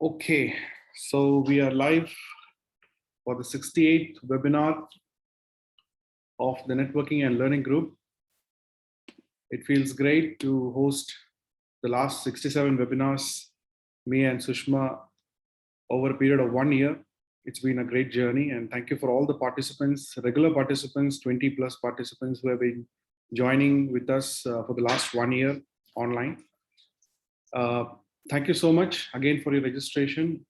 Okay, so we are live for the 68th webinar of the Networking and Learning Group. It feels great to host the last 67 webinars, me and Sushma, over a period of 1 year. It's been a great journey, and thank you for all the participants, regular participants, 20 plus participants who have been joining with us for the last 1 year online. Thank you so much again for your registration.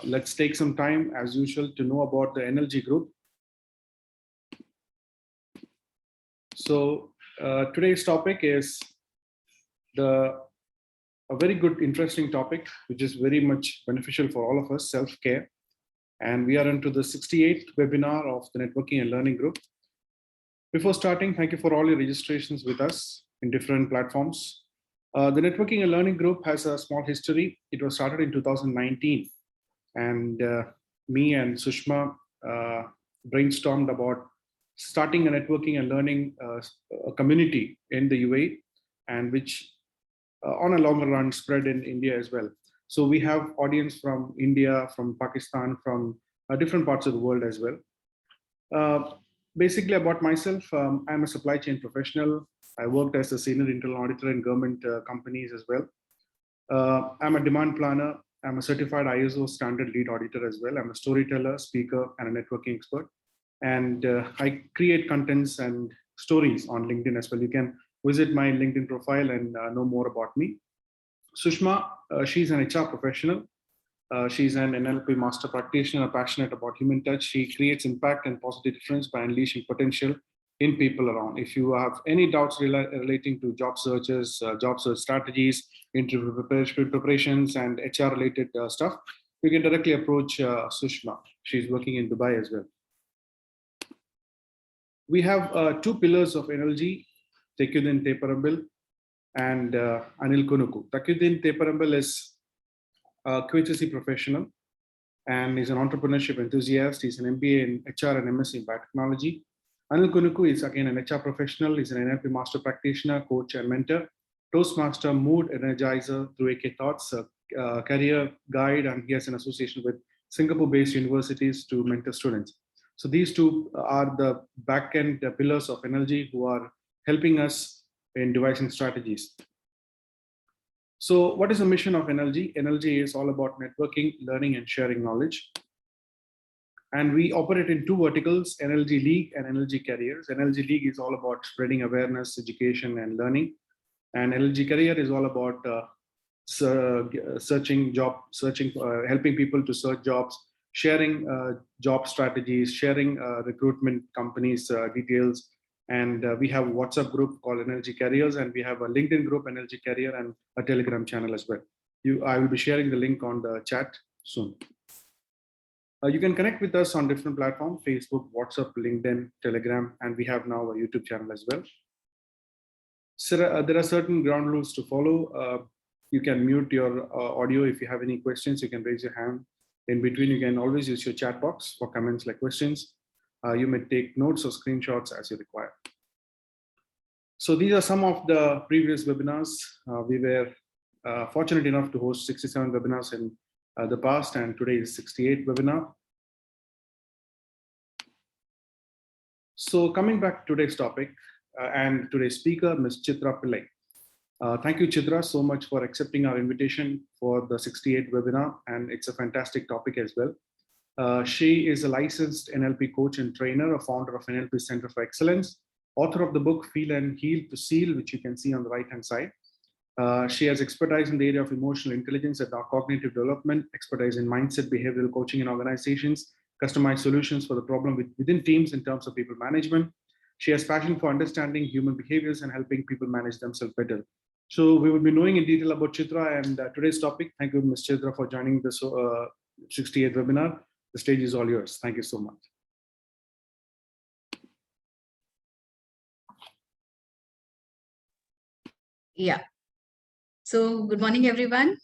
Let's take some time, as usual, to know about the NLG Group. So today's topic is a very good, interesting topic, which is very much beneficial for all of us, self-care. And we are into the 68th webinar of the Networking and Learning Group. Before starting, thank you for all your registrations with us in different platforms. The Networking and Learning Group has a small history. It was started in 2019. And me and Sushma brainstormed about starting a networking and learning a community in the UAE, and which on a longer run spread in India as well. So we have audience from India, from Pakistan, from different parts of the world as well. Basically about myself, I'm a supply chain professional. I worked as a senior internal auditor in government companies as well. I'm a demand planner. I'm a certified ISO standard lead auditor as well. I'm a storyteller, speaker, and a networking expert. And I create contents and stories on LinkedIn as well. You can visit my LinkedIn profile and know more about me. Sushma, she's an HR professional. She's an NLP master practitioner, passionate about human touch. She creates impact and positive difference by unleashing potential in people around. If you have any doubts relating to job searches, job search strategies, interview preparations, and HR related stuff, you can directly approach Sushma. She's working in Dubai as well. We have two pillars of NLG, Taqiyuddin Teparambil and Anil Kunuku. Taqiyuddin Teparambil is a QHSE professional and is an entrepreneurship enthusiast. He's an MBA in HR and MSc in biotechnology. Anil Kunuku is again an HR professional. He's an NLP master practitioner, coach, and mentor. Toastmaster, mood energizer through AK Thoughts, a career guide, and he has an association with Singapore-based universities to mentor students. So these two are the back-end pillars of NLG who are helping us in devising strategies. So what is the mission of NLG? NLG is all about networking, learning, and sharing knowledge. And we operate in two verticals, NLG League and NLG Careers. NLG League is all about spreading awareness, education, and learning. And NLG Career is all about helping people to search jobs, sharing job strategies, sharing recruitment companies details. And we have a WhatsApp group called NLG Careers, and we have a LinkedIn group, NLG Career, and a Telegram channel as well. I will be sharing the link on the chat soon. You can connect with us on different platforms, Facebook, WhatsApp, LinkedIn, Telegram, and we have now a YouTube channel as well. So there are certain ground rules to follow. You can mute your audio. If you have any questions, you can raise your hand. In between, you can always use your chat box for comments like questions. You may take notes or screenshots as you require. So these are some of the previous webinars. We were fortunate enough to host 67 webinars in the past, and today is 68th webinar. So coming back to today's topic and today's speaker, Ms. Chitra Pillai. Thank you, Chitra, so much for accepting our invitation for the 68th webinar, and it's a fantastic topic as well. She is a licensed NLP coach and trainer, a founder of NLP Center for Excellence, author of the book Feel and Heal to Seal, which you can see on the right-hand side. She has expertise in the area of emotional intelligence and cognitive development, expertise in mindset, behavioral coaching in organizations, customized solutions for the problem within teams in terms of people management. She has passion for understanding human behaviors and helping people manage themselves better. So we will be knowing in detail about Chitra and today's topic. Thank you, Ms. Chitra, for joining this 68th webinar. The stage is all yours. Thank you so much. Yeah. So good morning, everyone.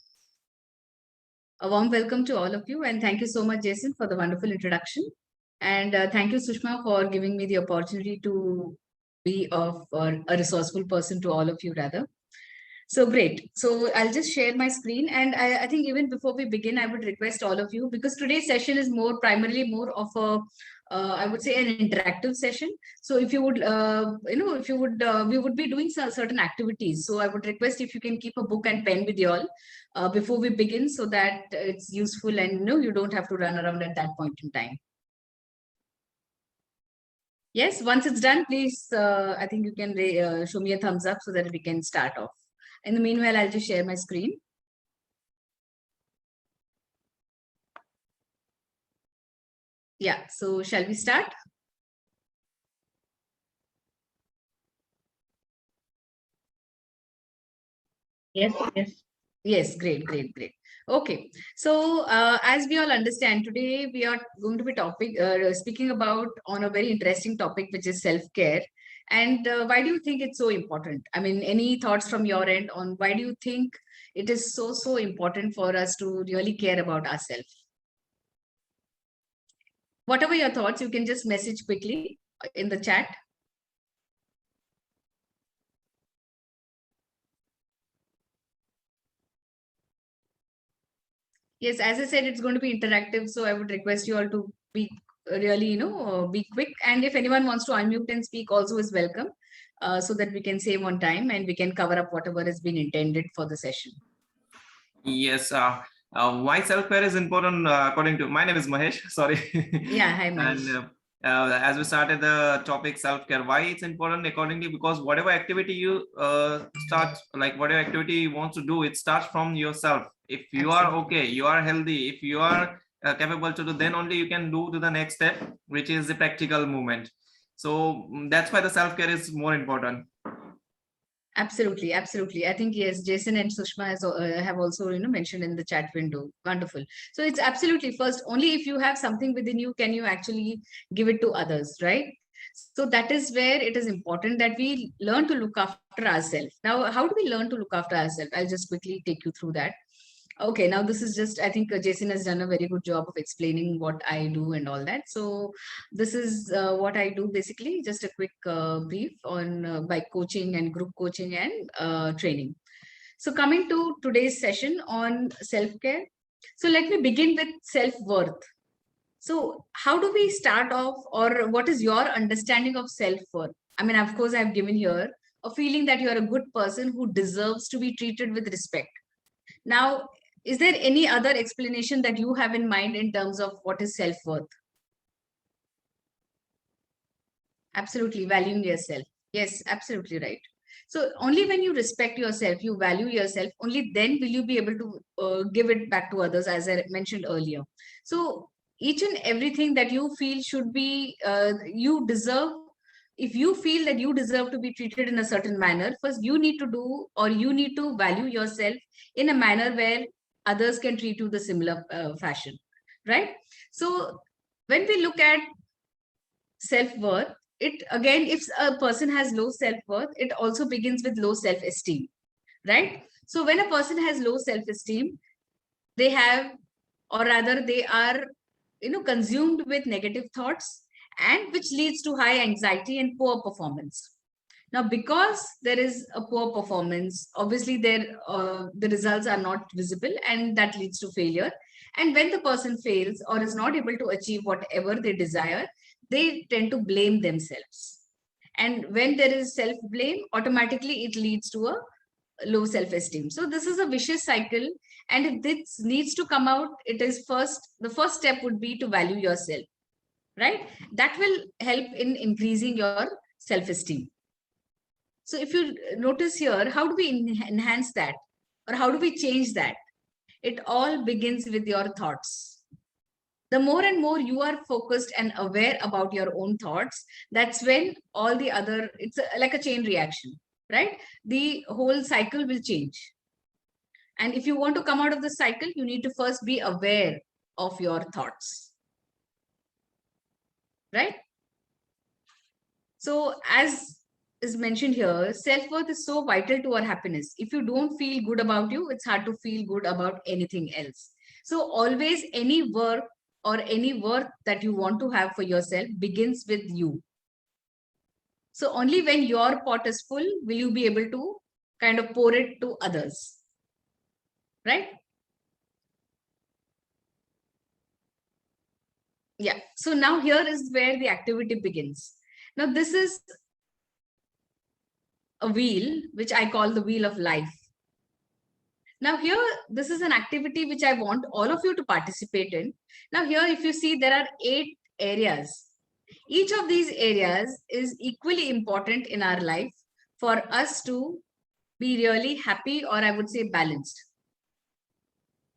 A warm welcome to all of you. And thank you so much, Jason, for the wonderful introduction. And thank you, Sushma, for giving me the opportunity to be a resourceful person to all of you, rather. So great. So I'll just share my screen. And I think even before we begin, I would request all of you, because today's session is primarily more of a, I would say, an interactive session. So if you would, we would be doing certain activities. So I would request if you can keep a book and pen with you all before we begin, so that it's useful and you don't have to run around at that point in time. Yes, once it's done, please, I think you can show me a thumbs up so that we can start off. In the meanwhile, I'll just share my screen. Yeah, so shall we start? Yes, yes. Yes, great. Okay, so as we all understand, today we are going to be speaking about on a very interesting topic, which is self-care. And why do you think it's so important? I mean, any thoughts from your end on why do you think it is so important for us to really care about ourselves? Whatever your thoughts, you can just message quickly in the chat. Yes, as I said, it's going to be interactive. So I would request you all to be really, be quick. And if anyone wants to unmute and speak also is welcome, so that we can save on time and we can cover up whatever has been intended for the session. Yes, why self-care is important according to, my name is Mahesh, sorry. Yeah, hi Mahesh. And as we started the topic self-care, why it's important accordingly, because whatever activity you start, like whatever activity you want to do, it starts from yourself. If you are okay, you are healthy, if you are capable to do, then only you can do to the next step, which is the practical movement. So that's why the self-care is more important. Absolutely. I think yes, Jason and Sushma have also mentioned in the chat window. Wonderful. So it's absolutely first, only if you have something within you can you actually give it to others, right? So that is where it is important that we learn to look after ourselves. Now, how do we learn to look after ourselves? I'll just quickly take you through that. Okay, now this is just, I think Jason has done a very good job of explaining what I do and all that. So this is what I do basically, just a quick brief on by coaching and group coaching and training. So coming to today's session on self-care. So let me begin with self-worth. So how do we start off, or what is your understanding of self-worth? I mean, of course, I've given here a feeling that you're a good person who deserves to be treated with respect. Now, is there any other explanation that you have in mind in terms of what is self-worth? Absolutely, valuing yourself. Yes, absolutely right. So only when you respect yourself, you value yourself, only then will you be able to give it back to others, as I mentioned earlier. So each and everything that you feel should be, you deserve, if you feel that you deserve to be treated in a certain manner, first you need to do, or you need to value yourself in a manner where others can treat you the similar fashion, right? So when we look at self-worth, it again, if a person has low self-worth, it also begins with low self-esteem, right? So when a person has low self-esteem, they have, or rather they are, consumed with negative thoughts, and which leads to high anxiety and poor performance. Now, because there is a poor performance, obviously the results are not visible, and that leads to failure. And when the person fails or is not able to achieve whatever they desire, they tend to blame themselves. And when there is self-blame, automatically it leads to a low self-esteem. So this is a vicious cycle. And if this needs to come out, the first step would be to value yourself, right? That will help in increasing your self-esteem. So if you notice here, how do we enhance that? Or how do we change that? It all begins with your thoughts. The more and more you are focused and aware about your own thoughts, that's when all the other, it's like a chain reaction, right? The whole cycle will change. And if you want to come out of the cycle, you need to first be aware of your thoughts, right? So as is mentioned here, self-worth is so vital to our happiness. If you don't feel good about you, it's hard to feel good about anything else. So always any work or any worth that you want to have for yourself begins with you. So only when your pot is full will you be able to kind of pour it to others, right? Yeah. So now here is where the activity begins. Now this is a wheel, which I call the wheel of life. Now here, this is an activity which I want all of you to participate in. Now here, if you see, there are 8 areas. Each of these areas is equally important in our life for us to be really happy, or I would say balanced,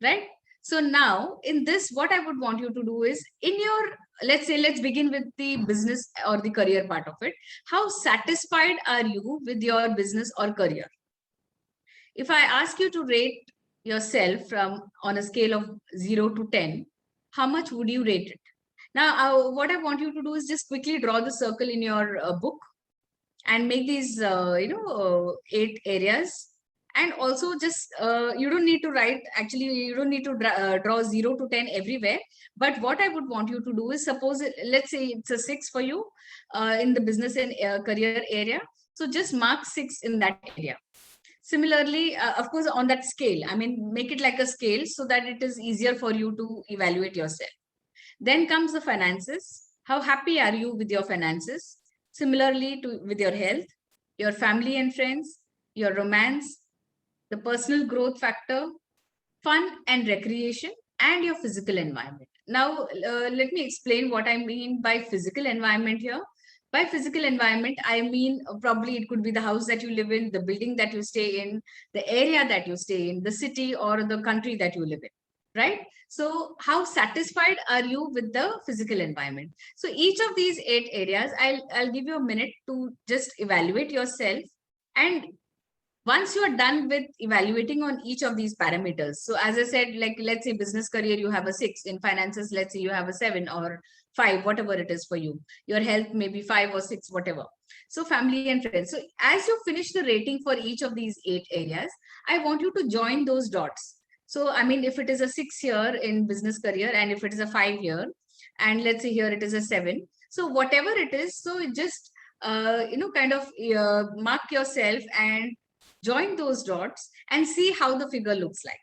right? So now in this, what I would want you to do is in your, let's begin with the business or the career part of it. How satisfied are you with your business or career? If I ask you to rate yourself from on a scale of 0 to 10, how much would you rate it? Now, what I want you to do is just quickly draw the circle in your book and make these, 8 areas. And also just, you don't need to write, actually, you don't need to draw 0 to 10 everywhere. But what I would want you to do is, suppose, let's say it's a 6 for you in the business and career area. So just mark 6 in that area. Similarly, of course, on that scale, I mean, make it like a scale so that it is easier for you to evaluate yourself. Then comes the finances. How happy are you with your finances? Similarly to with your health, your family and friends, your romance, the personal growth factor, fun and recreation, and your physical environment. Now, let me explain what I mean by physical environment here. By physical environment, I mean, probably it could be the house that you live in, the building that you stay in, the area that you stay in, the city or the country that you live in, right? So how satisfied are you with the physical environment? So each of these 8 areas, I'll give you a minute to just evaluate yourself. And once you are done with evaluating on each of these parameters, so as I said, like, let's say business career, you have a 6, in finances, let's say you have a 7 or 5, whatever it is for you, your health maybe 5 or 6, whatever. So family and friends. So as you finish the rating for each of these 8 areas, I want you to join those dots. So, I mean, if it is a 6 year in business career, and if it is a 5 year, and let's say here it is a 7. So whatever it is, so it just, kind of mark yourself and join those dots and see how the figure looks like.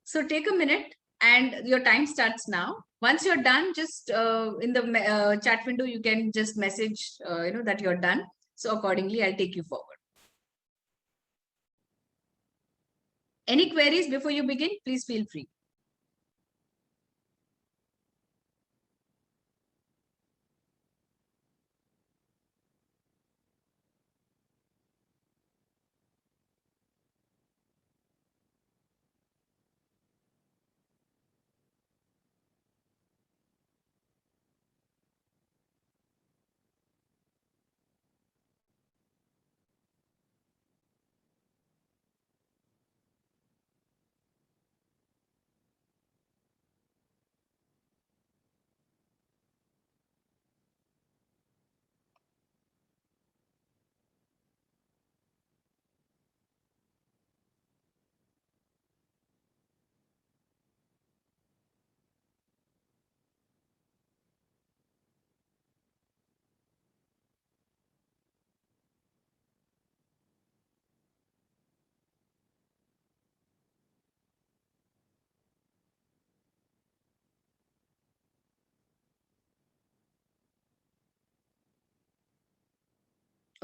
So take a minute and your time starts now. Once you're done, just in the chat window, you can just message, that you're done. So accordingly, I'll take you forward. Any queries before you begin, please feel free.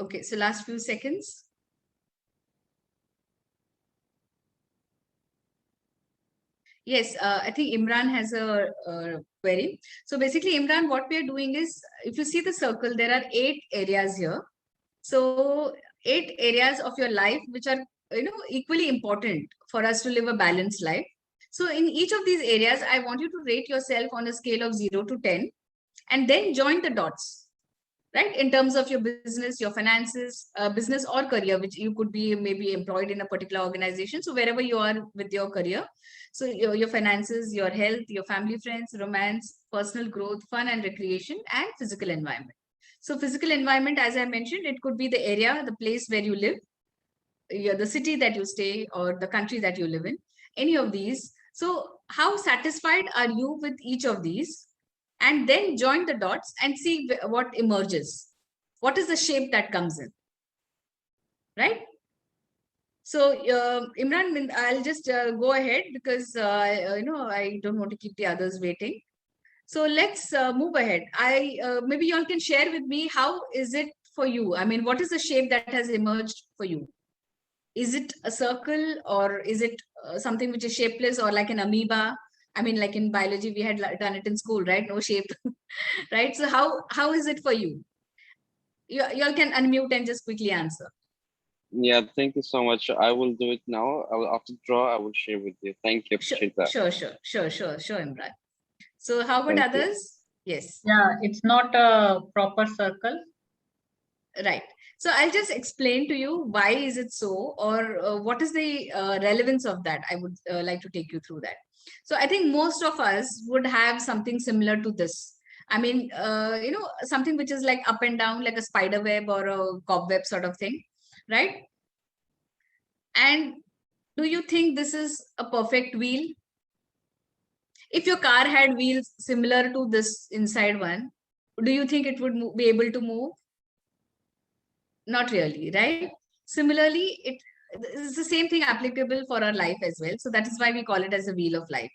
Okay, so last few seconds. Yes, I think Imran has a query. So basically, Imran, what we are doing is, if you see the circle, there are 8 areas here. So 8 areas of your life, which are, equally important for us to live a balanced life. So in each of these areas, I want you to rate yourself on a scale of 0 to 10, and then join the dots, right? In terms of your business, your finances, business or career, which you could be maybe employed in a particular organization. So wherever you are with your career, so your finances, your health, your family, friends, romance, personal growth, fun and recreation, and physical environment. So physical environment, as I mentioned, it could be the area, the place where you live, the city that you stay, or the country that you live in, any of these. So how satisfied are you with each of these? And then join the dots and see what emerges. What is the shape that comes in, right? So Imran, I'll just go ahead because I don't want to keep the others waiting. So let's move ahead. Maybe you all can share with me, how is it for you? I mean, what is the shape that has emerged for you? Is it a circle, or is it something which is shapeless, or like an amoeba? I mean, like in biology, we had done it in school, right? No shape, right? So how is it for you? You all can unmute and just quickly answer. Yeah, thank you so much. I will do it now. I will, after draw, I will share with you. Thank you. Sure, Appreciate that. sure, Imran. So how about Thank you. others? Yes. Yeah, it's not a proper circle. Right. So I'll just explain to you why is it so, or what is the relevance of that. I would like to take you through that. So I think most of us would have something similar to this. I mean, something which is like up and down, like a spider web or a cobweb sort of thing, right? And do you think this is a perfect wheel? If your car had wheels similar to this inside one, do you think it would be able to move? Not really, right? Similarly, it's the same thing applicable for our life as well. So that is why we call it as a wheel of life.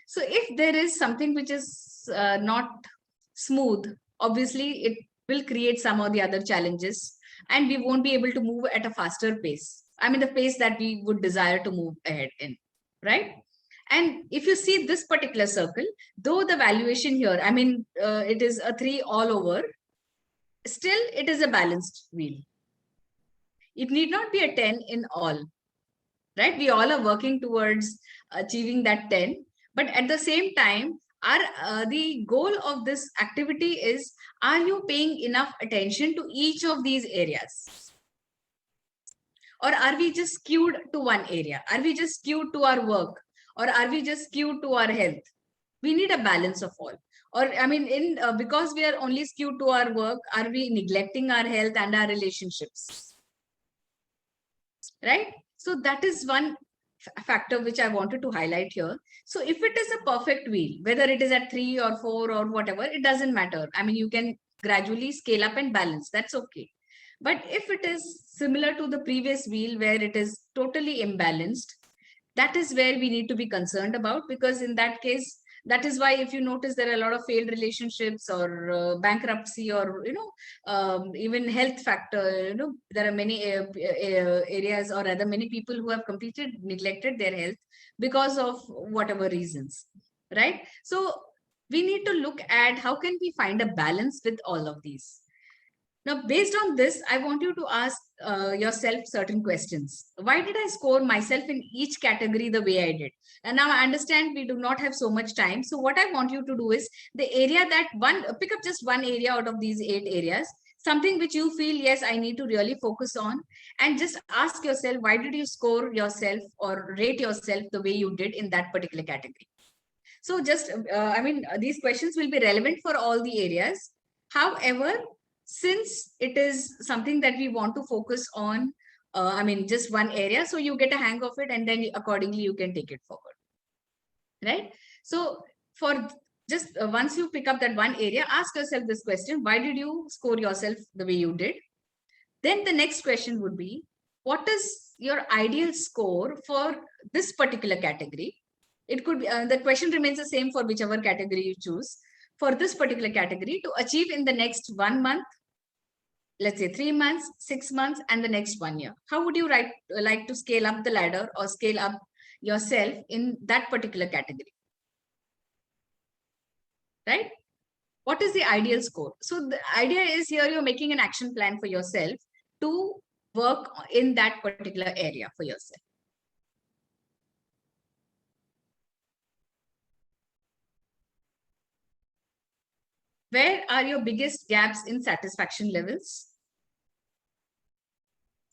So if there is something which is not smooth, obviously it will create some or the other challenges, and we won't be able to move at a faster pace. I mean, the pace that we would desire to move ahead in, right? And if you see this particular circle, though the valuation here, I mean, it is a 3 all over, still it is a balanced wheel. It need not be a 10 in all, right? We all are working towards achieving that 10, but at the same time, the goal of this activity is, are you paying enough attention to each of these areas? Or are we just skewed to one area? Are we just skewed to our work? Or are we just skewed to our health? We need a balance of all. Or I mean, because we are only skewed to our work, are we neglecting our health and our relationships? Right? So that is one factor which I wanted to highlight here. So if it is a perfect wheel, whether it is at 3 or 4 or whatever, it doesn't matter. I mean, you can gradually scale up and balance. That's okay. But if it is similar to the previous wheel where it is totally imbalanced, that is where we need to be concerned about, because in that case, that is why if you notice there are a lot of failed relationships or bankruptcy, or even health factor, there are many areas, or rather many people who have completely neglected their health because of whatever reasons, right? So we need to look at how can we find a balance with all of these. Now, based on this, I want you to ask yourself certain questions. Why did I score myself in each category the way I did? And now I understand we do not have so much time. So what I want you to do is the area that pick up just one area out of these 8 areas, something which you feel, yes, I need to really focus on, and just ask yourself, why did you score yourself or rate yourself the way you did in that particular category? So just, these questions will be relevant for all the areas. However, since it is something that we want to focus on, just one area, so you get a hang of it, and then accordingly you can take it forward, right? So for just once you pick up that one area, ask yourself this question: why did you score yourself the way you did? Then the next question would be, what is your ideal score for this particular category? It could be, the question remains the same for whichever category you choose. For this particular category to achieve in the next 1 month, let's say 3 months, 6 months, and the next 1 year. How would you like to scale up the ladder or scale up yourself in that particular category? Right? What is the ideal score? So the idea is here you're making an action plan for yourself to work in that particular area for yourself. Where are your biggest gaps in satisfaction levels?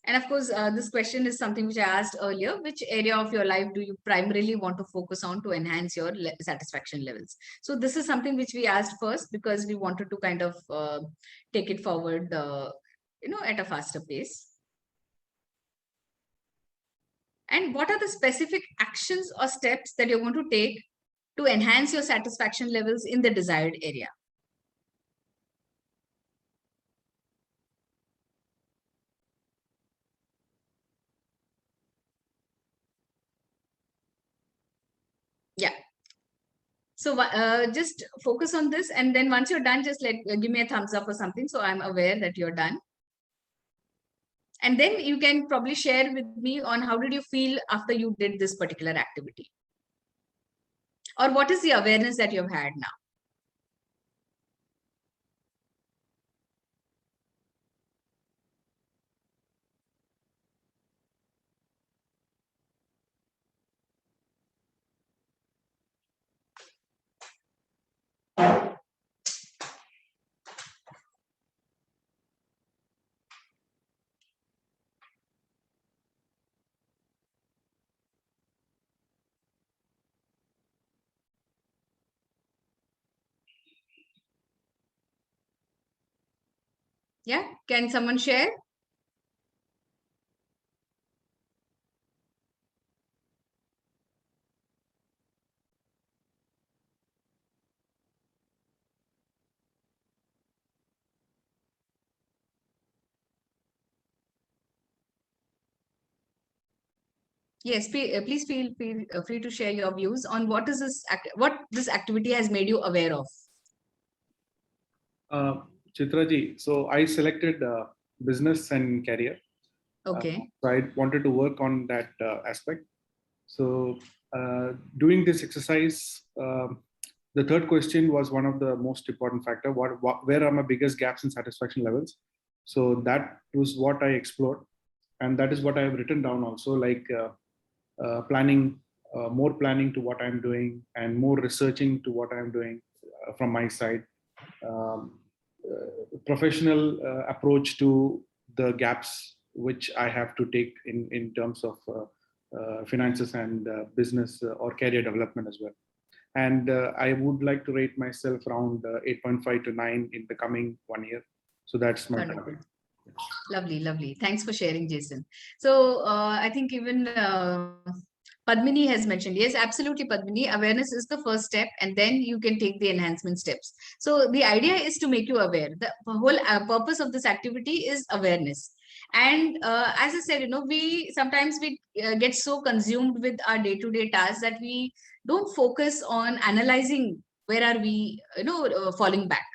And of course, this question is something which I asked earlier. Which area of your life do you primarily want to focus on to enhance your satisfaction levels? So this is something which we asked first because we wanted to kind of take it forward, at a faster pace. And what are the specific actions or steps that you're going to take to enhance your satisfaction levels in the desired area? So just focus on this, and then once you're done, just give me a thumbs up or something, so I'm aware that you're done. And then you can probably share with me on how did you feel after you did this particular activity, or what is the awareness that you've had now. Yeah, can someone share? Yes, please feel free to share your views on what is this what this activity has made you aware of. Chitraji, so I selected business and career. Okay. So I wanted to work on that aspect. So doing this exercise, the third question was one of the most important factor. Where are my biggest gaps in satisfaction levels? So that was what I explored, and that is what I have written down also, like planning, more planning to what I'm doing, and more researching to what I'm doing from my side. Professional approach to the gaps which I have to take in terms of finances and business or career development as well. And I would like to rate myself around 8.5 to 9 in the coming 1 year. So that's my target. Lovely, lovely. Thanks for sharing, Jason. So I think even Padmini has mentioned, yes, absolutely, Padmini. Awareness is the first step, and then you can take the enhancement steps. So the idea is to make you aware. The whole purpose of this activity is awareness. And as I said, we sometimes get so consumed with our day-to-day tasks that we don't focus on analyzing where are we, falling back.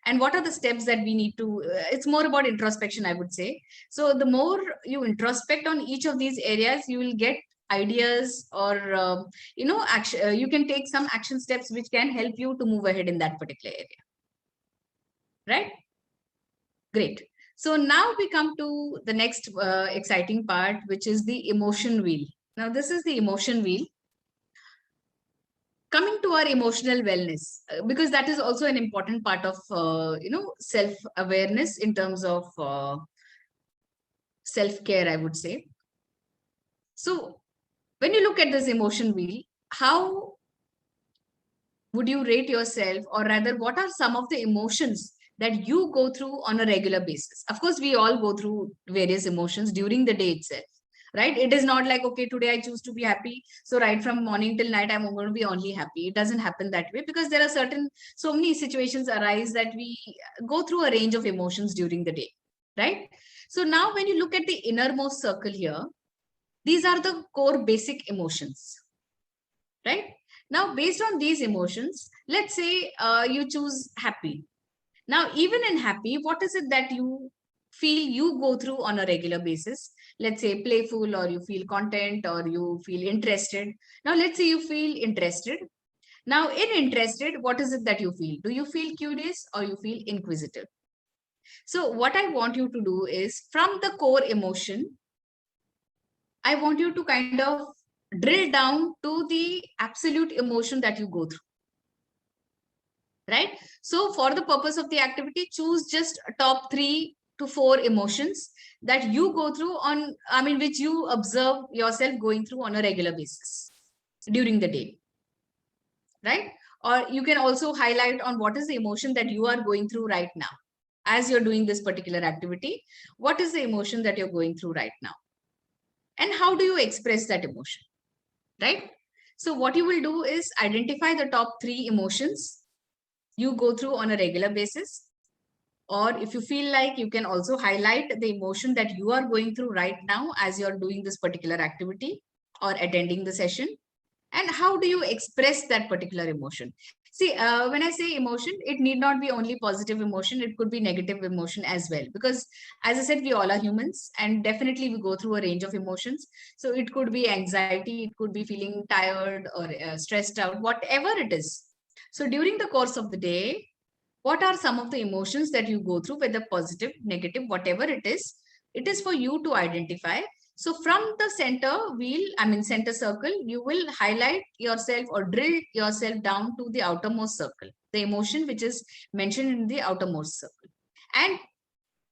And what are the steps that we need to, it's more about introspection, I would say. So the more you introspect on each of these areas, you will get ideas, or, action, you can take some action steps which can help you to move ahead in that particular area. Right? Great. So now we come to the next exciting part, which is the emotion wheel. Now, this is the emotion wheel. Coming to our emotional wellness, because that is also an important part of, self-awareness in terms of self-care, I would say. So when you look at this emotion wheel, how would you rate yourself, or rather, what are some of the emotions that you go through on a regular basis? Of course, we all go through various emotions during the day itself. Right? It is not like, okay, today I choose to be happy, so right from morning till night, I'm going to be only happy. It doesn't happen that way, because there are so many situations arise that we go through a range of emotions during the day, right? So now when you look at the innermost circle here, these are the core basic emotions, right? Now, based on these emotions, let's say you choose happy. Now, even in happy, what is it that you feel you go through on a regular basis? Let's say playful, or you feel content, or you feel interested. Now, let's say you feel interested. Now, in interested, what is it that you feel? Do you feel curious, or you feel inquisitive? So what I want you to do is, from the core emotion, I want you to kind of drill down to the absolute emotion that you go through. Right? So for the purpose of the activity, choose just top 3 to 4 emotions that you go through which you observe yourself going through on a regular basis during the day. Right? Or you can also highlight on what is the emotion that you are going through right now. As you're doing this particular activity, what is the emotion that you're going through right now? And how do you express that emotion? Right? So what you will do is identify the top 3 emotions you go through on a regular basis. Or if you feel like, you can also highlight the emotion that you are going through right now as you're doing this particular activity or attending the session. And how do you express that particular emotion? See, when I say emotion, it need not be only positive emotion. It could be negative emotion as well. Because as I said, we all are humans and definitely we go through a range of emotions. So it could be anxiety, it could be feeling tired or stressed out, whatever it is. So during the course of the day, what are some of the emotions that you go through, whether positive, negative, whatever it is for you to identify. So from the center wheel, center circle, you will highlight yourself or drill yourself down to the outermost circle, the emotion which is mentioned in the outermost circle. And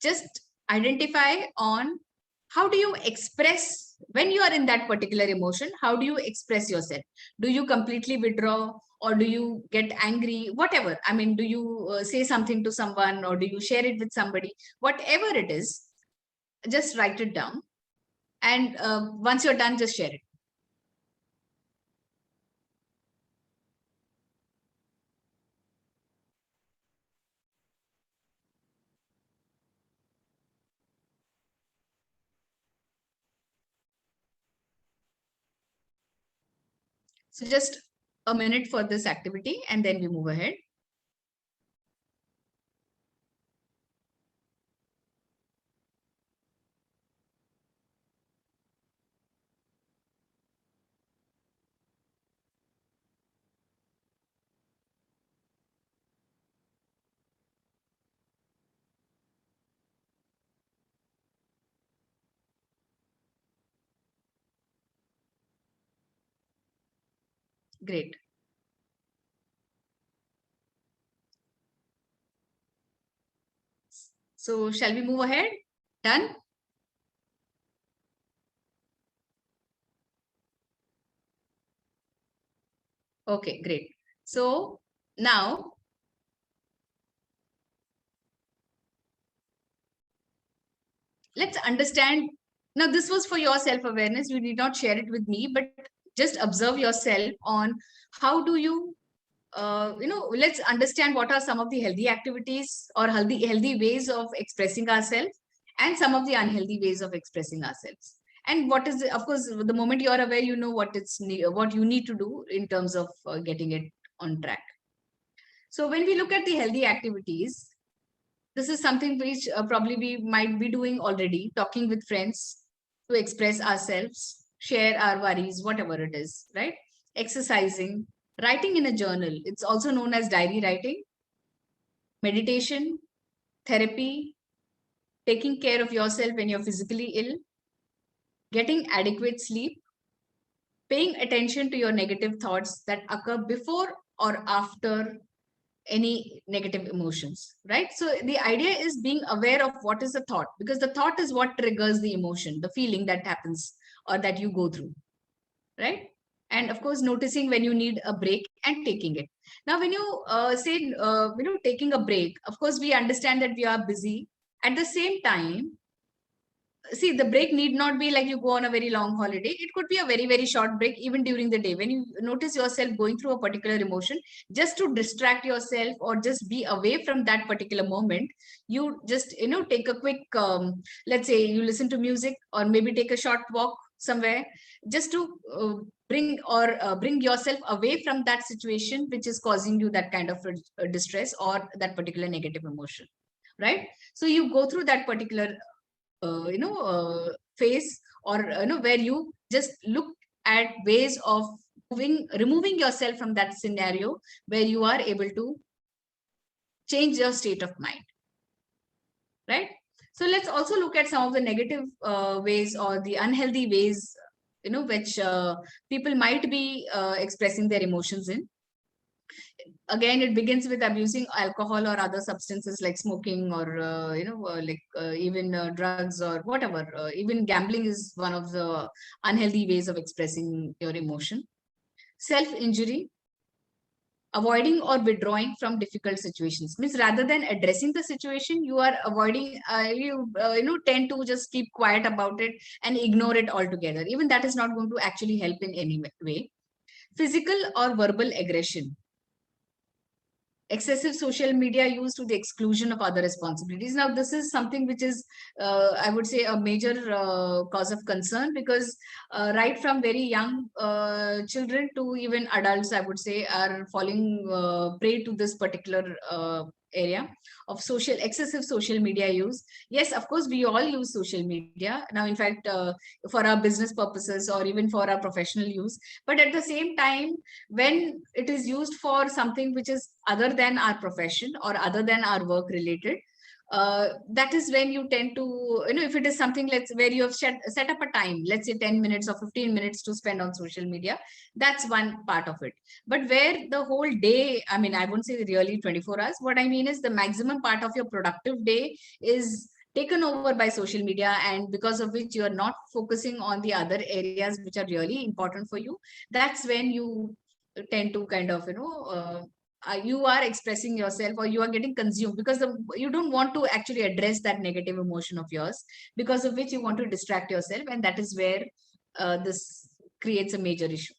just identify on how do you express when you are in that particular emotion, how do you express yourself? Do you completely withdraw or do you get angry? Whatever. Do you say something to someone or do you share it with somebody? Whatever it is, just write it down. And once you're done, just share it. So just a minute for this activity and then we move ahead. Great. So shall we move ahead? Done? Okay, great. So now let's understand. Now, this was for your self-awareness. You need not share it with me, but just observe yourself on how do you, let's understand what are some of the healthy activities or healthy ways of expressing ourselves and some of the unhealthy ways of expressing ourselves. And what is, of course, the moment you are aware, you know what you need to do in terms of getting it on track. So when we look at the healthy activities, this is something which probably we might be doing already, talking with friends to express ourselves, share our worries, whatever it is, right? Exercising, writing in a journal. It's also known as diary writing, meditation, therapy, taking care of yourself when you're physically ill, getting adequate sleep, paying attention to your negative thoughts that occur before or after any negative emotions, right? So the idea is being aware of what is the thought, because the thought is what triggers the emotion, the feeling that happens or that you go through, right? And of course, noticing when you need a break and taking it. Now, when you say, taking a break, of course, we understand that we are busy. At the same time, see, the break need not be like you go on a very long holiday. It could be a very, very short break, even during the day. When you notice yourself going through a particular emotion, just to distract yourself or just be away from that particular moment, you just, take a quick, let's say you listen to music or maybe take a short walk somewhere just to bring yourself away from that situation, which is causing you that kind of distress or that particular negative emotion, right? So you go through that particular phase or where you just look at ways of removing yourself from that scenario where you are able to change your state of mind, right? So let's also look at some of the negative ways or the unhealthy ways which people might be expressing their emotions in. Again, it begins with abusing alcohol or other substances like smoking or even drugs or whatever. Even gambling is one of the unhealthy ways of expressing your emotion. Self-injury, avoiding or withdrawing from difficult situations, means rather than addressing the situation, you are avoiding. You tend to just keep quiet about it and ignore it altogether. Even that is not going to actually help in any way. Physical or verbal aggression. excessive social media use to the exclusion of other responsibilities. Now, this is something which is, I would say, a major cause of concern, because right from very young children to even adults, I would say, are falling prey to this particular area of excessive social media use. Yes, of course, we all use social media now, in fact, for our business purposes or even for our professional use. But at the same time, when it is used for something which is other than our profession or other than our work related, that is when you tend to, if it is something where you have set up a time, let's say 10 minutes or 15 minutes to spend on social media, that's one part of it. But where the whole day, I mean, I won't say really 24 hours, what I mean is the maximum part of your productive day is taken over by social media, and because of which you are not focusing on the other areas which are really important for you, that's when you tend to kind of, you are expressing yourself, or you are getting consumed, because you don't want to actually address that negative emotion of yours, because of which you want to distract yourself, and that is where this creates a major issue.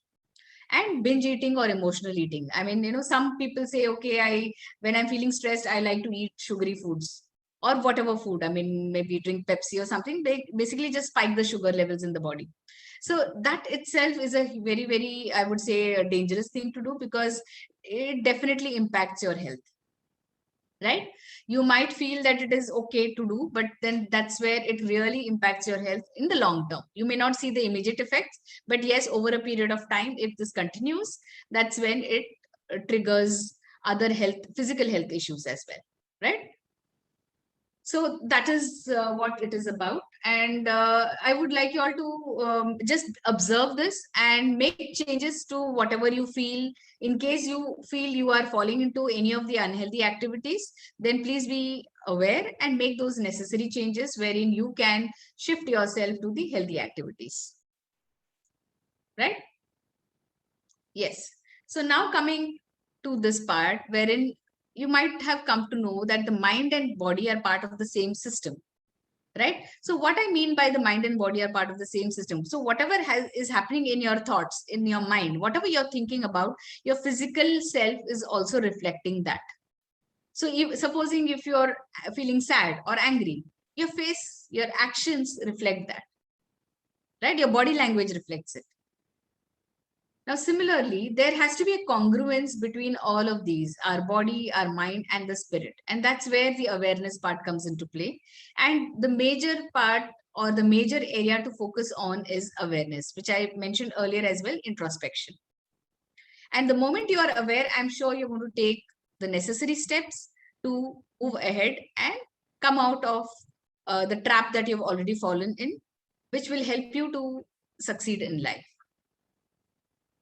And binge eating or emotional eating, I mean, some people say, okay, when I'm feeling stressed, I like to eat sugary foods or whatever food, I mean, maybe drink Pepsi or something. They basically just spike the sugar levels in the body. So that itself is a very, very, I would say, a dangerous thing to do, because it definitely impacts your health, right? You might feel that it is okay to do, but then that's where it really impacts your health in the long term. You may not see the immediate effects, but yes, over a period of time, if this continues, that's when it triggers other physical health issues as well, right? So that is what it is about. And I would like you all to just observe this and make changes to whatever you feel. In case you feel you are falling into any of the unhealthy activities, then please be aware and make those necessary changes wherein you can shift yourself to the healthy activities. Right? Yes. So now coming to this part wherein you might have come to know that the mind and body are part of the same system, right? So what I mean by the mind and body are part of the same system. So whatever is happening in your thoughts, in your mind, whatever you're thinking about, your physical self is also reflecting that. So supposing if you're feeling sad or angry, your face, your actions reflect that, right? Your body language reflects it. Now, similarly, there has to be a congruence between all of these, our body, our mind, and the spirit. And that's where the awareness part comes into play. And the major part or the major area to focus on is awareness, which I mentioned earlier as well, introspection. And the moment you are aware, I'm sure you're going to take the necessary steps to move ahead and come out of the trap that you've already fallen in, which will help you to succeed in life.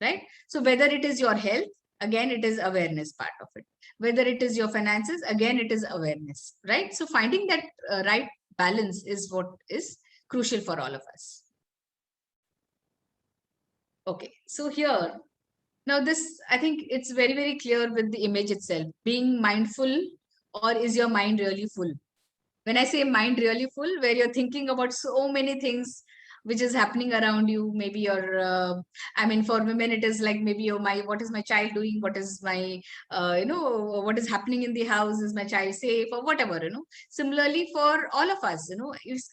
Right? So whether it is your health, again, it is awareness part of it. Whether it is your finances, again, it is awareness, right? So finding that right balance is what is crucial for all of us. Okay, so here, now this, I think it's very, very clear with the image itself. Being mindful, or is your mind really full? When I say mind really full, where you're thinking about so many things which is happening around you, maybe your, I mean, for women, it is like maybe, what is my child doing? What is my, what is happening in the house? Is my child safe or whatever, Similarly, for all of us,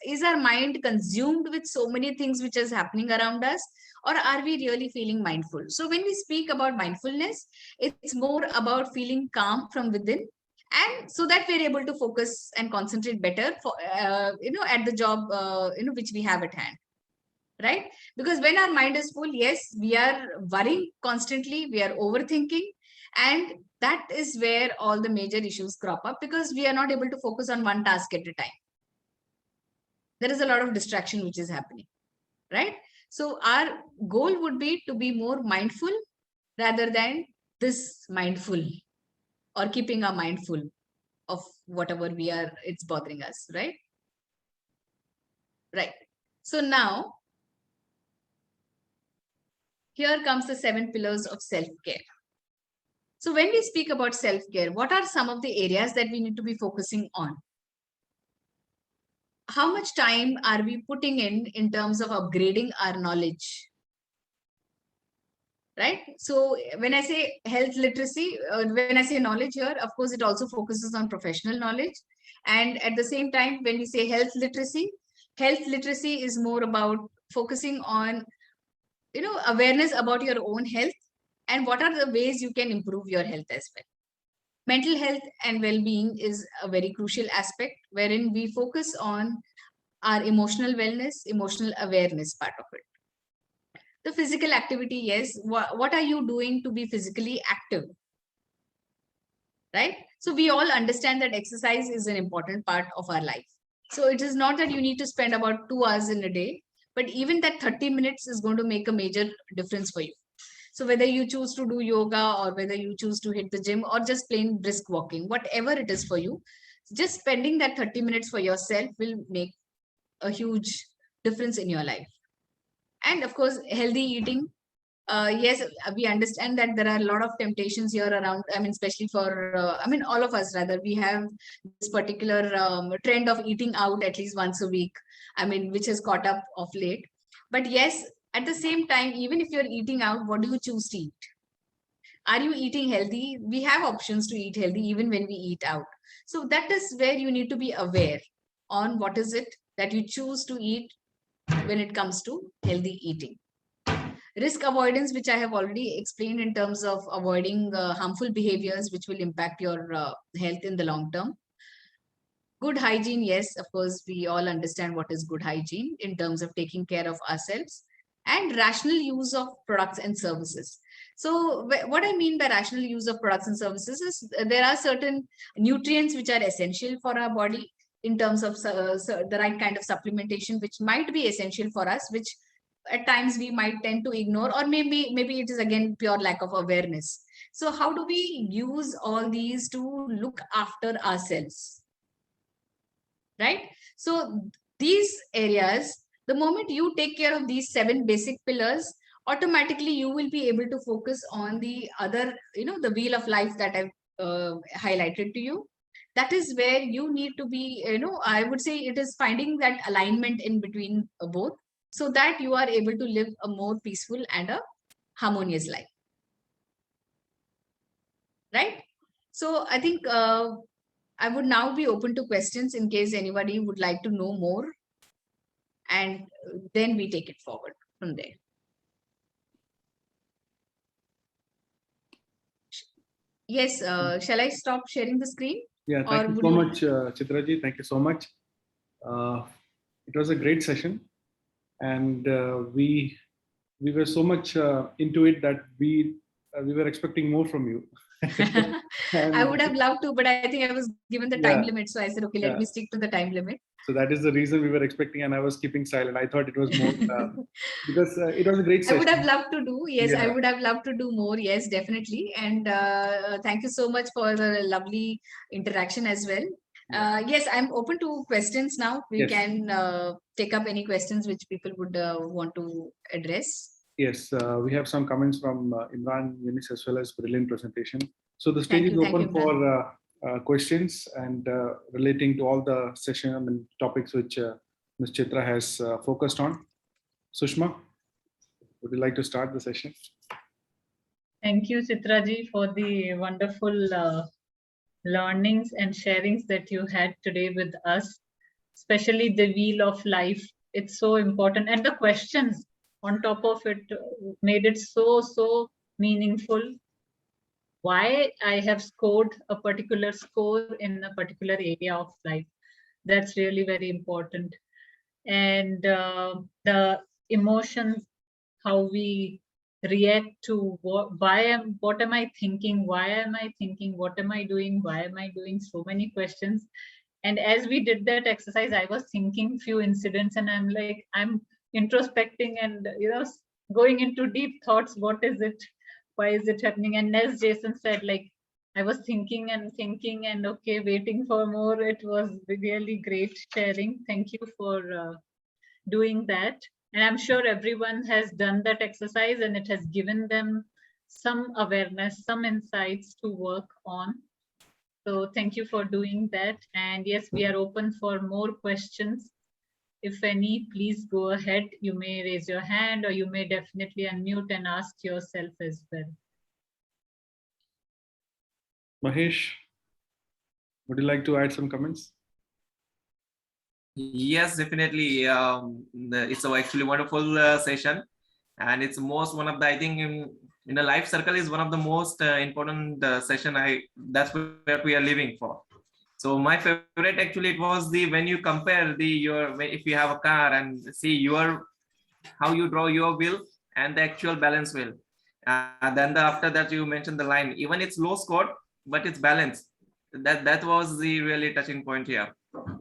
is our mind consumed with so many things which is happening around us, or are we really feeling mindful? So when we speak about mindfulness, it's more about feeling calm from within, and so that we're able to focus and concentrate better for at the job which we have at hand, right? Because when our mind is full, yes, we are worrying constantly, we are overthinking, and that is where all the major issues crop up, because we are not able to focus on one task at a time. There is a lot of distraction which is happening, right? So our goal would be to be more mindful rather than this mindful, or keeping our mind full of whatever it's bothering us, right? Right. So now, here comes the 7 pillars of self-care. So when we speak about self-care, what are some of the areas that we need to be focusing on? How much time are we putting in terms of upgrading our knowledge? right? So when I say health literacy, when I say knowledge here, of course, it also focuses on professional knowledge. And at the same time, when we say health literacy is more about focusing on, awareness about your own health and what are the ways you can improve your health as well. Mental health and well-being is a very crucial aspect wherein we focus on our emotional wellness, emotional awareness part of it. The physical activity, yes. What are you doing to be physically active? Right? So we all understand that exercise is an important part of our life. So it is not that you need to spend about 2 hours in a day, but even that 30 minutes is going to make a major difference for you. So whether you choose to do yoga or whether you choose to hit the gym or just plain brisk walking, whatever it is for you, just spending that 30 minutes for yourself will make a huge difference in your life. And of course, healthy eating. Yes, we understand that there are a lot of temptations here around. I mean, especially for, all of us rather, we have this particular trend of eating out at least once a week. I mean, which has caught up of late. But yes, at the same time, even if you're eating out, what do you choose to eat? Are you eating healthy? We have options to eat healthy even when we eat out. So that is where you need to be aware on what is it that you choose to eat when it comes to healthy eating. Risk avoidance, which I have already explained in terms of avoiding harmful behaviors which will impact your health in the long term. Good hygiene, yes, of course, we all understand what is good hygiene in terms of taking care of ourselves, and rational use of products and services. So what I mean by rational use of products and services is there are certain nutrients which are essential for our body in terms of the right kind of supplementation, which might be essential for us, which at times we might tend to ignore, or maybe it is again pure lack of awareness. So how do we use all these to look after ourselves? Right? So these areas, the moment you take care of these 7 basic pillars, automatically you will be able to focus on the other, the wheel of life that I've highlighted to you. That is where you need to be, I would say it is finding that alignment in between both, so that you are able to live a more peaceful and a harmonious life. Right? So I think I would now be open to questions in case anybody would like to know more, and then we take it forward from there. Yes, shall I stop sharing the screen? Yeah, thank you so much, Chitraji. Thank you so much. It was a great session, and we were so much into it that we were expecting more from you. I would have loved to, but I think I was given the time limit, so I said, okay, let me stick to the time limit. So that is the reason we were expecting, and I was keeping silent. I thought it was more because it was a great session. I would have loved to do. Yes, I would have loved to do more. Yes, definitely. And thank you so much for the lovely interaction as well. Yes, I'm open to questions now. We can take up any questions which people would want to address. Yes, we have some comments from Imran Yunis as well as brilliant presentation. So the stage is open for questions and relating to all the session and topics which Ms. Chitra has focused on. Sushma, would you like to start the session? Thank you, Chitraji, for the wonderful learnings and sharings that you had today with us, especially the wheel of life. It's so important, and the questions on top of it made it so meaningful. Why I have scored a particular score in a particular area of life. That's really very important. And the emotions, how we react to what am I thinking, what am I doing, why am I doing, so many questions. And as we did that exercise, I was thinking few incidents, and I'm introspecting and going into deep thoughts. What is it? Why is it happening? And as Jason said, I was thinking and okay, waiting for more. It was really great sharing. Thank you for doing that. And I'm sure everyone has done that exercise and it has given them some awareness, some insights to work on. So thank you for doing that. And yes, we are open for more questions. If any, please go ahead. You may raise your hand or you may definitely unmute and ask yourself as well. Mahesh, would you like to add some comments? Yes, definitely. It's actually wonderful session, and it's one of the, I think in a life circle is one of the most important session. That's what we are living for. So my favorite actually it was when you compare if you have a car and see how you draw your wheel and the actual balance wheel. Then after that you mentioned the line, even it's low scored, but it's balanced. That was the really touching point here.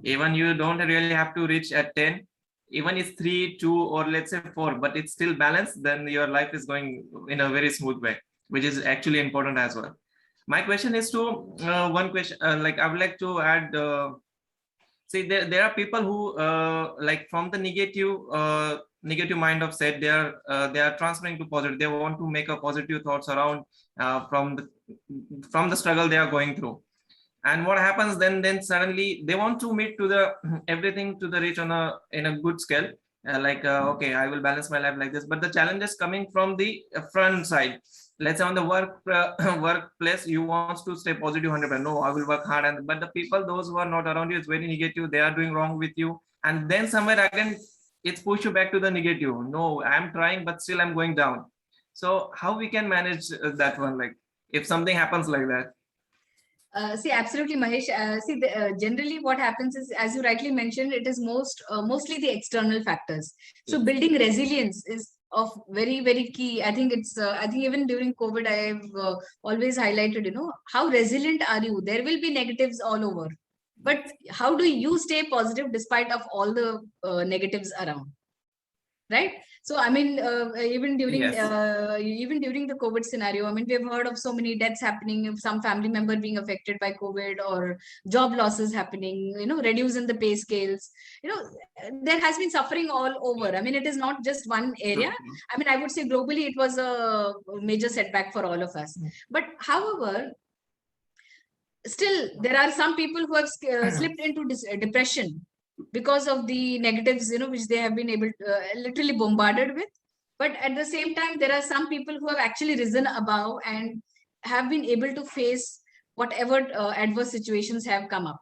Even you don't really have to reach at 10, even it's 3, 2, or let's say 4, but it's still balanced, then your life is going in a very smooth way, which is actually important as well. My question is to one question, like I would like to add, see there are people who like from the negative mind of set, they are transferring to positive. They want to make a positive thoughts around from the struggle they are going through. And what happens then suddenly they want to meet to the everything to the reach in a good scale, okay, I will balance my life like this, but the challenge is coming from the front side. Let's say on the workplace you want to stay positive 100%. No, I will work hard, but the people, those who are not around you, it's very negative, they are doing wrong with you, and then somewhere again it's push you back to the negative. No, I'm trying, but still I'm going down. So how we can manage that one, like if something happens like that? See, absolutely, Mahesh. Generally what happens is, as you rightly mentioned, it is mostly the external factors. So building resilience is of very, very key. I think I think even during COVID, I've always highlighted, how resilient are you? There will be negatives all over, but how do you stay positive despite of all the negatives around? Right. So, I mean, even during the COVID scenario, I mean, we've heard of so many deaths happening, some family member being affected by COVID, or job losses happening, reducing the pay scales. There has been suffering all over. I mean, it is not just one area. I mean, I would say globally, it was a major setback for all of us. But however, still, there are some people who have slipped into depression because of the negatives, which they have been able to, literally bombarded with. But at the same time, there are some people who have actually risen above and have been able to face whatever adverse situations have come up.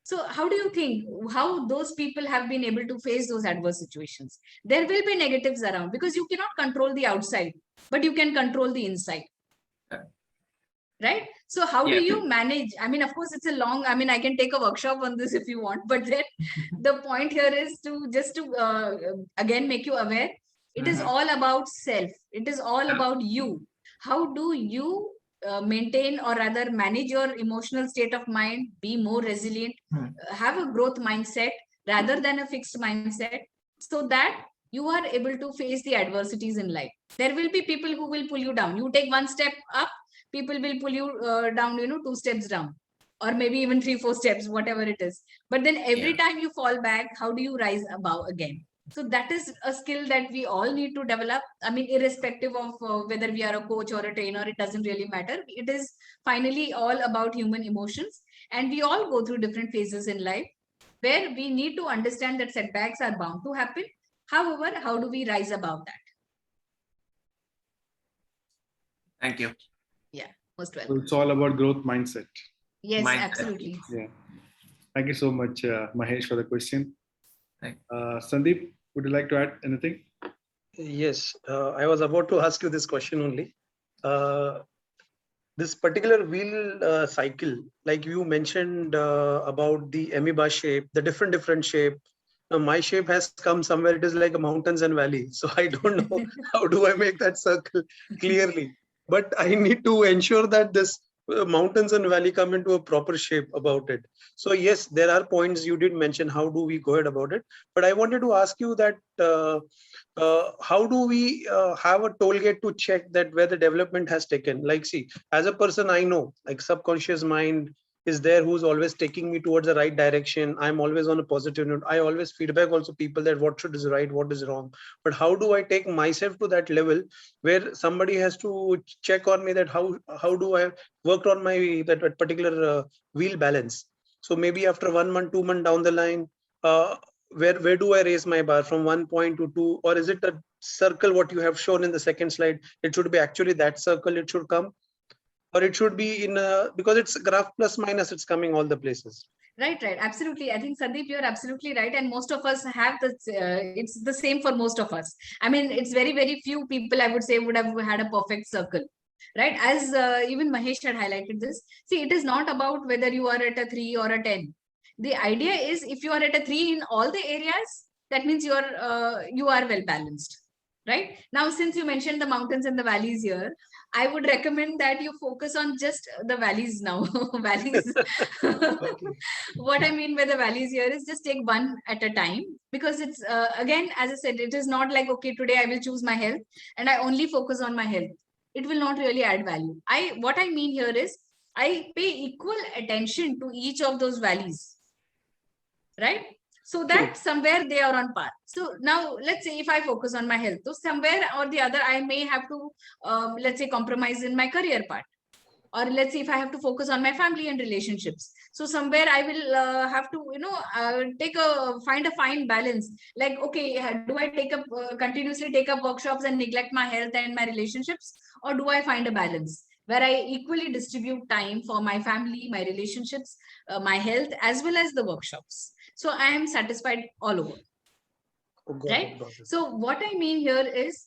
So how do you think how those people have been able to face those adverse situations? There will be negatives around because you cannot control the outside, but you can control the inside. Right? So how do you manage? I mean, of course, it's a long, I mean, I can take a workshop on this if you want, but then the point here is to again, make you aware. It is all about self. It is all about you. How do you maintain, or rather manage your emotional state of mind, be more resilient, have a growth mindset rather than a fixed mindset, so that you are able to face the adversities in life. There will be people who will pull you down. You take one step up, people will pull you down, 2 steps down, or maybe even 3, 4 steps, whatever it is. But then every time you fall back, how do you rise above again? So that is a skill that we all need to develop. I mean, irrespective of whether we are a coach or a trainer, it doesn't really matter. It is finally all about human emotions. And we all go through different phases in life where we need to understand that setbacks are bound to happen. However, how do we rise above that? Thank you. Yeah, most welcome. So it's all about growth mindset. Yes, Mindset. absolutely. Yeah. Thank you so much, Mahesh, for the question. Thank Sandeep, would you like to add anything? Yes, I was about to ask you this question only. This particular wheel cycle, like you mentioned about the amoeba shape, the different shape. Now my shape has come somewhere, it is like a mountains and valley. So I don't know how do I make that circle clearly. But I need to ensure that this mountains and valley come into a proper shape about it. So yes, there are points you did mention, how do we go ahead about it? But I wanted to ask you that how do we have a toll gate to check that where the development has taken? Like, see, as a person, I know, like subconscious mind is there who's always taking me towards the right direction. I'm always on a positive note. I always feedback also people that what should is right, what is wrong. But how do I take myself to that level where somebody has to check on me that how do I work on my that particular wheel balance? So maybe after 1 month, 2 months down the line, where do I raise my bar from 1 point to 2, or is it a circle what you have shown in the second slide? It should be actually that circle it should come, or it should be in a, because it's graph plus minus, it's coming all the places. Right, absolutely. I think Sandeep, you're absolutely right, and most of us have this. It's the same for most of us. I mean, it's very few people, I would say, would have had a perfect circle, right? As even Mahesh had highlighted this. See, it is not about whether you are at a 3 or a 10. The idea is if you are at a 3 in all the areas, that means you are well balanced, right? Now, since you mentioned the mountains and the valleys here, I would recommend that you focus on just the valleys now. Valleys. Okay. What I mean by the valleys here is just take one at a time, because it's again, as I said, it is not like, okay, today I will choose my health and I only focus on my health. It will not really add value. What I mean here is I pay equal attention to each of those valleys, right? So that somewhere they are on par. So now let's say if I focus on my health, so somewhere or the other, I may have to, let's say, compromise in my career part. Or let's say if I have to focus on my family and relationships. So somewhere I will have to, find a fine balance. Like, okay, do I continuously take up workshops and neglect my health and my relationships? Or do I find a balance where I equally distribute time for my family, my relationships, my health, as well as the workshops? So I am satisfied all over. Right? So what I mean here is,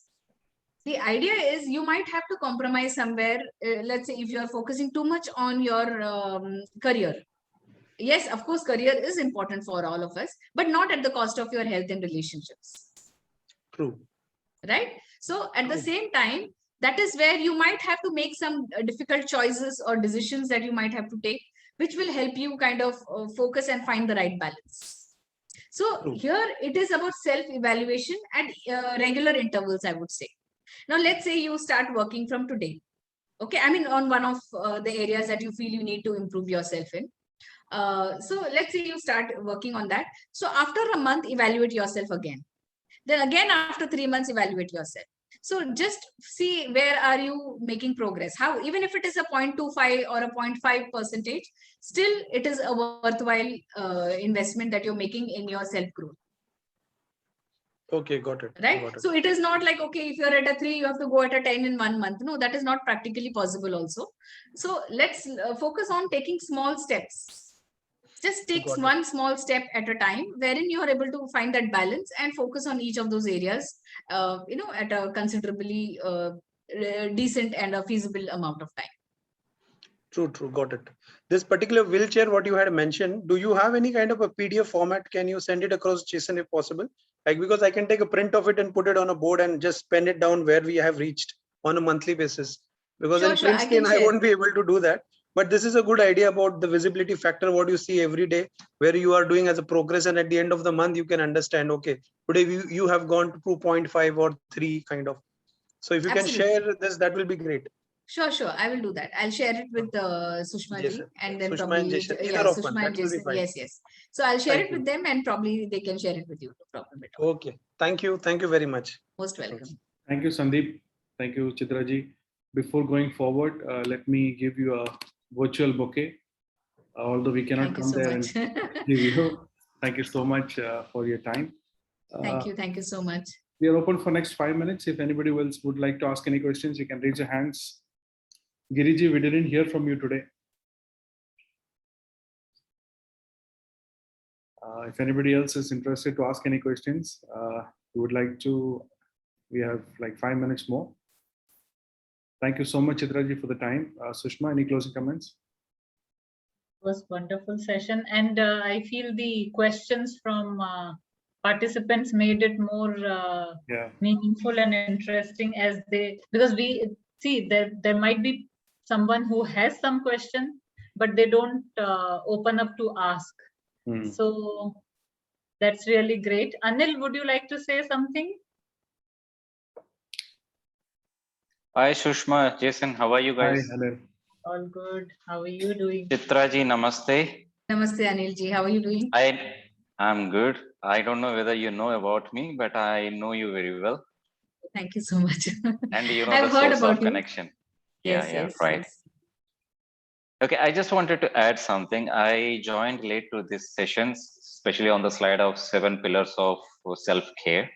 the idea is you might have to compromise somewhere. Let's say if you're focusing too much on your career. Yes, of course, career is important for all of us, but not at the cost of your health and relationships. True. Right? So at the same time, that is where you might have to make some difficult choices or decisions that you might have to take, which will help you kind of focus and find the right balance. So here it is about self-evaluation at regular intervals, I would say. Now, let's say you start working from today. Okay, I mean, on one of the areas that you feel you need to improve yourself in. So let's say you start working on that. So after a month, evaluate yourself again. Then again, after 3 months, evaluate yourself. So just see where are you making progress. How, even if it is a 0.25 or a 0.5%, still it is a worthwhile investment that you're making in your self-growth. Okay, got it. Right. Got it. So it is not like, okay, if you're at a 3, you have to go at a 10 in 1 month. No, that is not practically possible also. So let's focus on taking small steps. Just take one small step at a time, wherein you are able to find that balance and focus on each of those areas, at a considerably decent and a feasible amount of time. True. Got it. This particular wheelchair, what you had mentioned, do you have any kind of a PDF format? Can you send it across, Jason, if possible? Like, because I can take a print of it and put it on a board and just pen it down where we have reached on a monthly basis. Because in print screen, I won't be able to do that. But this is a good idea about the visibility factor, what you see every day, where you are doing as a progress. And at the end of the month, you can understand, okay, today you have gone to 2.5 or 3 kind of. So if you can share this, that will be great. Sure. I will do that. I'll share it with Sushma ji, and then Sushma probably and Jason. Sushma and Jason. Yes. So I'll share it with them, and probably they can share it with you. No problem at all. Okay. Thank you very much. Most welcome. Thank you, Sandeep. Thank you, Chitra ji. Before going forward, let me give you a virtual bouquet. Although we cannot come there and give you. Thank you so much for your time. Thank you so much. We are open for next 5 minutes. If anybody else would like to ask any questions, you can raise your hands. Giriji, we didn't hear from you today. If anybody else is interested to ask any questions, we would like to, we have like 5 minutes more. Thank you so much, Chitraji, for the time. Sushma, any closing comments? It was a wonderful session. And I feel the questions from participants made it more meaningful and interesting, as because we see there might be someone who has some question, but they don't open up to ask. So that's really great. Anil, would you like to say something? Hi, Sushma, Jason, how are you guys? Hi, Anil. All good. How are you doing? Chitra ji, namaste. Namaste, Anil ji. How are you doing? I'm good. I don't know whether you know about me, but I know you very well. Thank you so much. And you know I've the heard source about of connection. Yes, right. Yes. Okay, I just wanted to add something. I joined late to this sessions, especially on the slide of 7 pillars of self-care.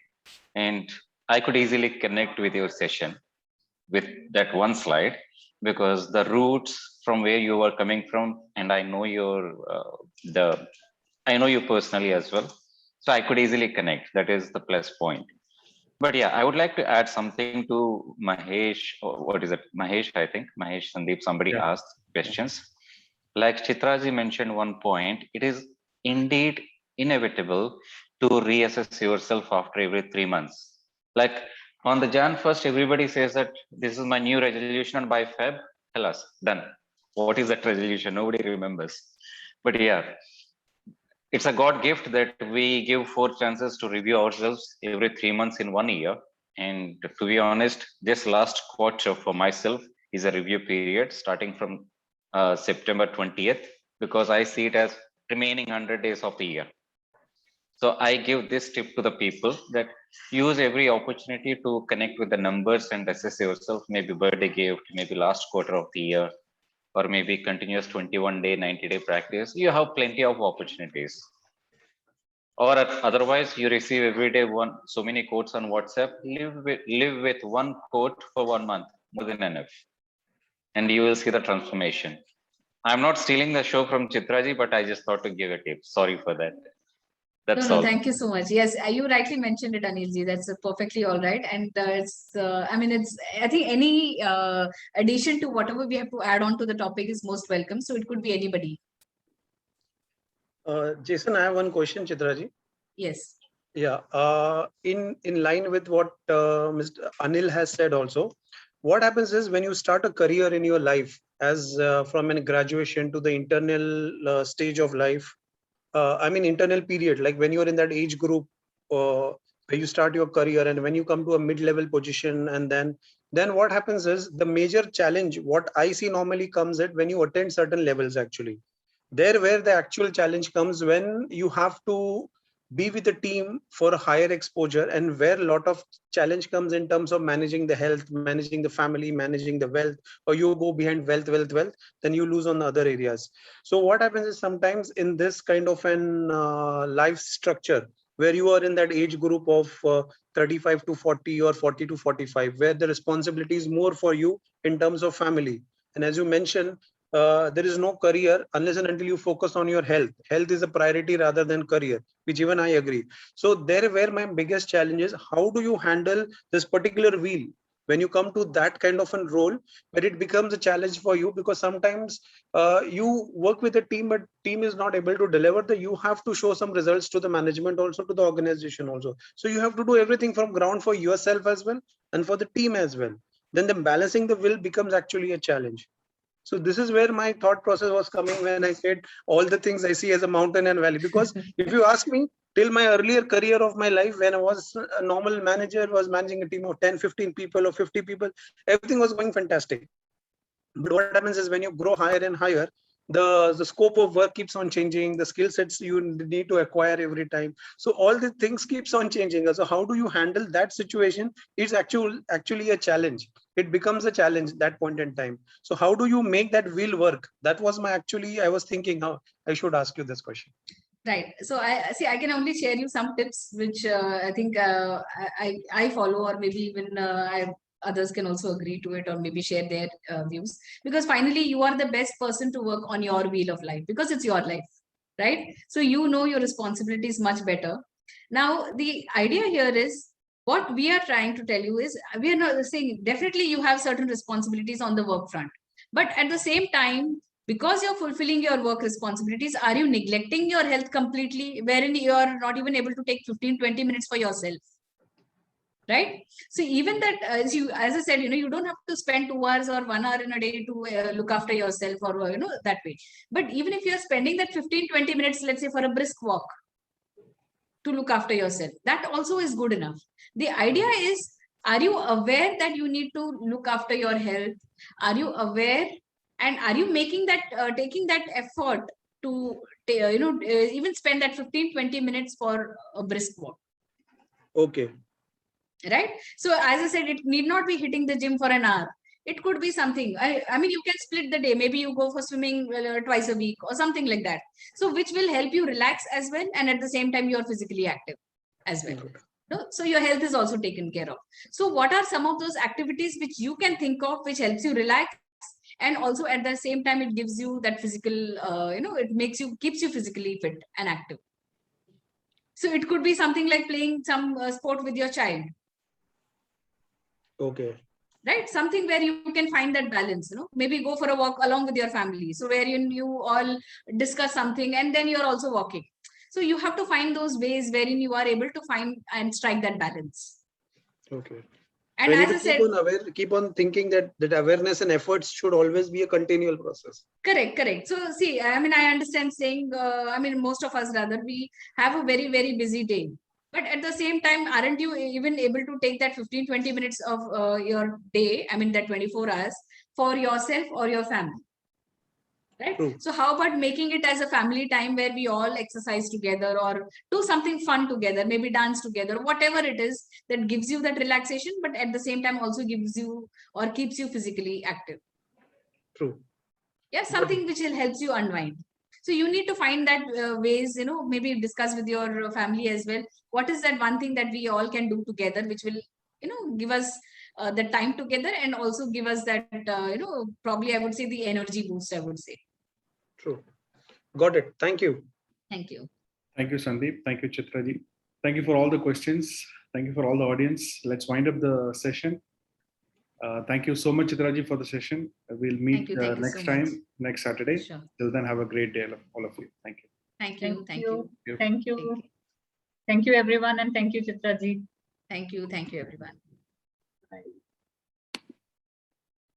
And I could easily connect with your session with that one slide, because the roots from where you are coming from, and I know I know you personally as well. So I could easily connect. That is the plus point. But yeah, I would like to add something to Mahesh, or what is it? Mahesh, I think. Mahesh, Sandeep, somebody Yeah. asked questions. Like Chitraji mentioned one point, it is indeed inevitable to reassess yourself after every 3 months. Like on the Jan 1st, everybody says that this is my new resolution, and by Feb, us done. What is that resolution? Nobody remembers. But yeah, it's a God gift that we give 4 chances to review ourselves every 3 months in 1 year. And to be honest, this last quarter for myself is a review period starting from September 20th, because I see it as remaining 100 days of the year. So I give this tip to the people that use every opportunity to connect with the numbers and assess yourself, maybe birthday gift, maybe last quarter of the year, or maybe continuous 21-day, 90-day practice. You have plenty of opportunities. Or otherwise, you receive every day so many quotes on WhatsApp. Live with one quote for 1 month, more than enough, and you will see the transformation. I'm not stealing the show from Chitraji, but I just thought to give a tip. Sorry for that. That's No, all. thank you so much. Yes, you rightly mentioned it, Anilji. That's perfectly all right. And I think any addition to whatever we have to add on to the topic is most welcome. So it could be anybody. Jason, I have one question, Chitraji. Yes. Yeah, in line with what Mr. Anil has said also, what happens is when you start a career in your life, as from a graduation to the internal stage of life, internal period, like when you're in that age group where you start your career, and when you come to a mid-level position, and then what happens is the major challenge, what I see normally comes at when you attain certain levels, actually. There where the actual challenge comes when you have to be with a team for a higher exposure, and where a lot of challenge comes in terms of managing the health, managing the family, managing the wealth, or you go behind wealth, then you lose on the other areas. So what happens is sometimes in this kind of an life structure, where you are in that age group of 35 to 40 or 40 to 45, where the responsibility is more for you in terms of family. And as you mentioned, there is no career unless and until you focus on your health. Health is a priority rather than career, which even I agree. So there where my biggest challenge is, how do you handle this particular wheel when you come to that kind of a role where it becomes a challenge for you? Because sometimes you work with a team, but team is not able to deliver. You have to show some results to the management, also to the organization also. So you have to do everything from ground for yourself as well and for the team as well. Then the balancing the will becomes actually a challenge. So this is where my thought process was coming when I said all the things I see as a mountain and valley. Because if you ask me, till my earlier career of my life, when I was a normal manager, was managing a team of 10, 15 people or 50 people, everything was going fantastic. But what happens is when you grow higher and higher, the scope of work keeps on changing, the skill sets you need to acquire every time. So all the things keeps on changing. So how do you handle that situation? It's actually a challenge. It becomes a challenge that point in time. So how do you make that wheel work? That was I was thinking how I should ask you this question. Right. So I can only share you some tips which I think I follow, or maybe even others can also agree to it, or maybe share their views. Because finally, you are the best person to work on your wheel of life, because it's your life, right? So you know your responsibilities much better. Now, the idea here is, what we are trying to tell you is, we are not saying definitely you have certain responsibilities on the work front, but at the same time, because you're fulfilling your work responsibilities, are you neglecting your health completely, wherein you're not even able to take 15-20 minutes for yourself? Right? So even that, as I said, you don't have to spend 2 hours or 1 hour in a day to look after yourself, or that way. But even if you're spending that 15-20 minutes, let's say, for a brisk walk to look after yourself, that also is good enough. The idea is, are you aware that you need to look after your health? Are you aware, and are you making that taking that effort to even spend that 15-20 minutes for a brisk walk? Okay. Right? So as I said, it need not be hitting the gym for an hour. It could be something. I mean, you can split the day. Maybe you go for swimming twice a week or something like that. So which will help you relax as well. And at the same time, you are physically active as well. No? So your health is also taken care of. So what are some of those activities which you can think of, which helps you relax? And also at the same time, it gives you that physical, it keeps you physically fit and active. So it could be something like playing some sport with your child. Okay. Right, something where you can find that balance, maybe go for a walk along with your family, so where you all discuss something and then you're also walking. So you have to find those ways wherein you are able to find and strike that balance. Okay. And So I as need I to said, keep on thinking that awareness and efforts should always be a continual process. correct. So see, I mean, I understand saying, most of us rather, we have a very, very busy day. But at the same time, aren't you even able to take that 15-20 minutes of your day, I mean, that 24 hours for yourself or your family? Right? True. So how about making it as a family time where we all exercise together or do something fun together, maybe dance together, whatever it is that gives you that relaxation, but at the same time also gives you or keeps you physically active. True. Yeah, something which will helps you unwind. So you need to find that ways, maybe discuss with your family as well. What is that one thing that we all can do together, which will, give us the time together and also give us that, probably I would say the energy boost, I would say. True. Got it. Thank you. Thank you. Thank you, Sandeep. Thank you, Chitraji. Thank you for all the questions. Thank you for all the audience. Let's wind up the session. Thank you so much, Chitraji, for the session. We'll meet Thank you next so time, much. next Saturday. Sure. Till then, have a great day, all of you. Thank you. Thank you. Thank you, everyone. And thank you, Chitraji. Thank you, everyone.